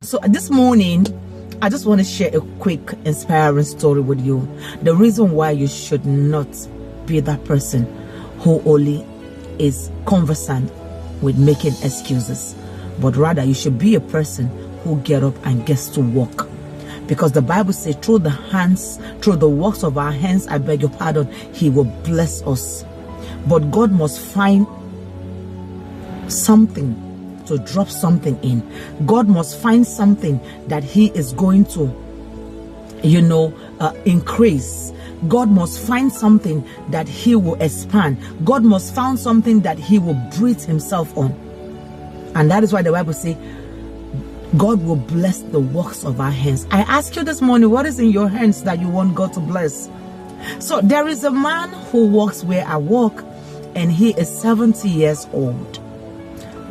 So this morning, I just want to share a quick inspiring story with you. The reason why you should not be that person who only is conversant with making excuses, but rather you should be a person who get up and gets to work. Because the Bible says through the works of our hands, I beg your pardon, he will bless us. But God must find something to drop something in. God must find something that he is going to, increase. God must find something that he will expand. God must find something that he will breathe himself on. And that is why the Bible says God will bless the works of our hands. I ask you this morning, what is in your hands that you want God to bless? So there is a man who works where I work, and he is 70 years old.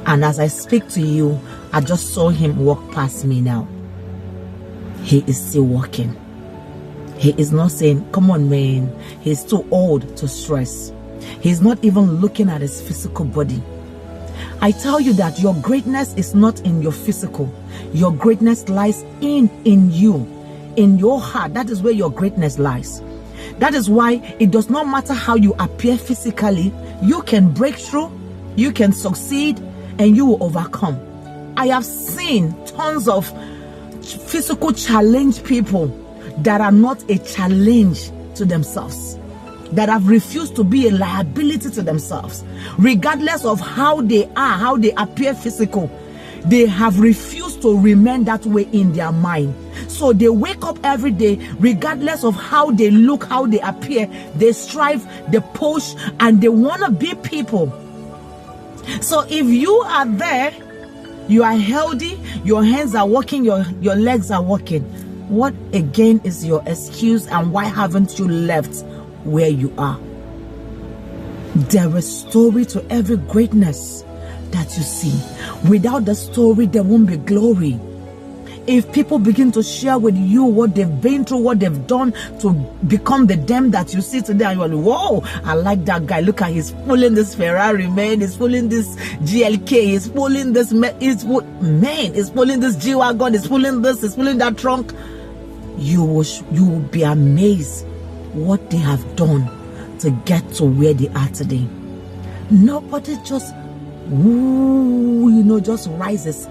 And as I speak to you, I just saw him walk past me now. He is still walking. He is not saying, come on, man. He's too old to stress. He's not even looking at his physical body. I tell you that your greatness is not in your physical. Your greatness lies in you, in your heart. That is where your greatness lies. That is why it does not matter how you appear physically. You can break through, you can succeed, and you will overcome. I have seen tons of physical challenge people that are not a challenge to themselves, that have refused to be a liability to themselves. Regardless of how they are, how they appear physical, they have refused to remain that way in their mind. So they wake up every day, regardless of how they look, how they appear, they strive, they push, and they want to be people. So if you are there, you are healthy, your hands are working, your legs are working, what again is your excuse, and why haven't you left where you are? There is story to every greatness that you see. Without the story, there won't be glory. If people begin to share with you what they've been through, what they've done to become the them that you see today, and you're like, whoa, I like that guy. Look at, he's pulling this Ferrari, man. He's pulling this GLK. He's pulling this, he's pulling this G-Wagon. He's pulling this, he's pulling that trunk. You will be amazed what they have done to get to where they are today. Nobody just, just rises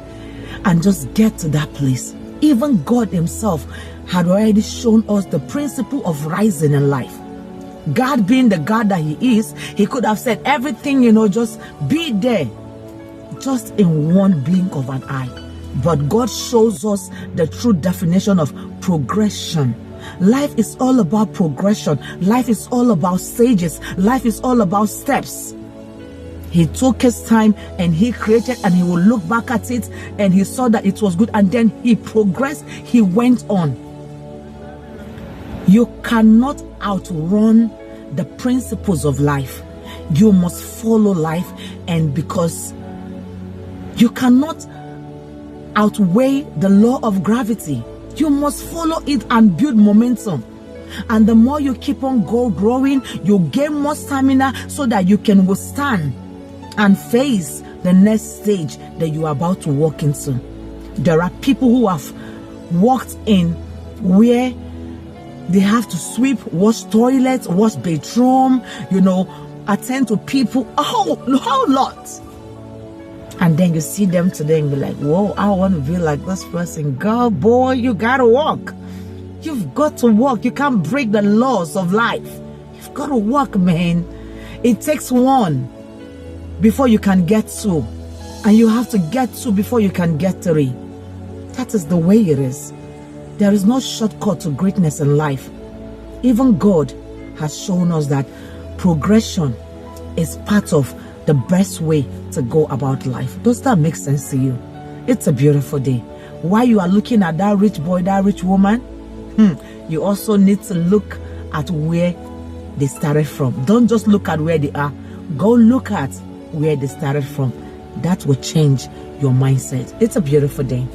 and just get to that place. Even God himself had already shown us the principle of rising in life. God being the God that he is, he could have said everything, just be there, just in one blink of an eye. But God shows us the true definition of progression. Life is all about progression. Life is all about stages. Life is all about steps. He took his time and he created, and he will look back at it and he saw that it was good, and then he progressed, he went on. You cannot outrun the principles of life. You must follow life, and because you cannot outweigh the law of gravity, you must follow it and build momentum. And the more you keep on growing, you gain more stamina so that you can withstand and face the next stage that you are about to walk into. There are people who have walked in where they have to sweep, wash toilets, wash bedroom, attend to people, a whole lot. And then you see them today and be like, whoa, I want to be like this person. Girl, boy, you gotta walk. You've got to walk. You can't break the laws of life. You've got to walk, man. It takes one before you can get two, and you have to get two before you can get three. That is the way it is. There is no shortcut to greatness in life. Even God has shown us that progression is part of the best way to go about life. Does that make sense to you? It's a beautiful day. While you are looking at that rich boy, that rich woman, you also need to look at where they started from. Don't just look at where they are. Go look at where they started from. That will change your mindset. It's a beautiful day.